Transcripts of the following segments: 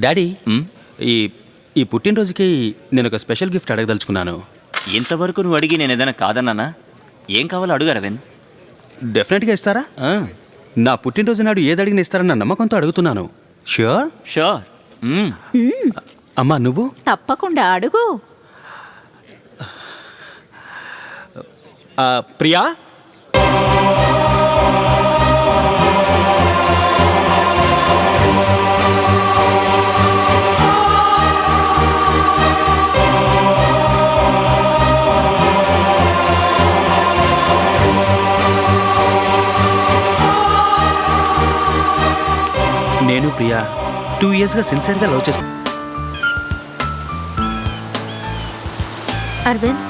Daddy ఈ ఈ పుట్టినరోజుకి నేను ఒక స్పెషల్ గిఫ్ట్ అడగదలుచుకున్నాను. ఇంతవరకు నువ్వు అడిగి నేను ఏదైనా కాదన్నానా? ఏం కావాలో అడుగు అరవింద్. డెఫినెట్గా ఇస్తారా? నా పుట్టినరోజు నాడు ఏది అడిగిన ఇస్తారన్న నమ్మకంతో అడుగుతున్నాను. ష్యూర్? షూర్. అమ్మా నువ్వు? తప్పకుండా అడుగు. ప్రియా, నేను ప్రియా 2 ఇయర్స్గా సిన్సియర్గా లవ్ చేస్తా. అరవింద్,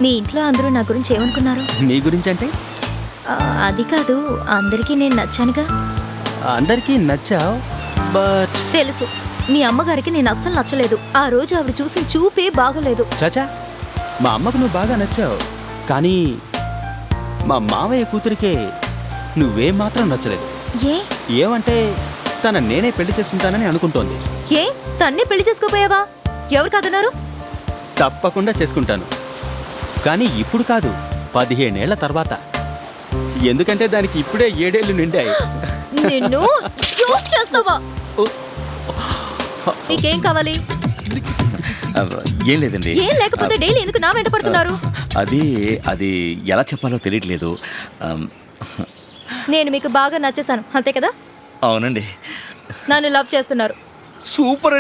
మీ ఇంట్లో అందరూ నా గురించి ఏమనుకున్నారు? నీ గురించి అంటే? అది కాదు, అందరికీ నేను నచ్చానుగా. అందరికీ నచ్చావు, బట్ తెలుసు, మీ అమ్మగారికి నేను అస్సలు నచ్చలేదు. ఆ రోజు ఆవిడ చూసి చూపే బాగలేదు. చాచా, మా అమ్మకు నువ్వు బాగా నచ్చావు, కానీ మా మావయ్య కూతురికే నువ్వేం మాత్రం నచ్చలేదు. ఏ? ఏమంటే తన నేనే పెళ్లి చేసుకుంటానని అనుకుంటోంది. ఏ? తన్నే పెళ్లి చేసుకోపోయావా? ఎవరు కాదన్నారు? తప్పకుండా చేసుకుంటాను, కానీ ఇప్పుడు కాదు, 15 ఏళ్ల తర్వాత. ఎందుకంటే దానికి ఇప్పుడే 7 ఏళ్ళు నిండాయి. నిన్ను జోక్ చేస్తావా? మీకేం కావాలి? ఏం లేదండి. ఏం లేకపోతే డైలీ ఎందుకు నా వెంట పడుతున్నారు? అది ఎలా చెప్పాలో తెలియట్లేదు. నేను మీకు బాగా నచ్చేసాను, అంతే కదా? అవునండి. నన్ను లవ్ చేస్తున్నారు. సూపర్.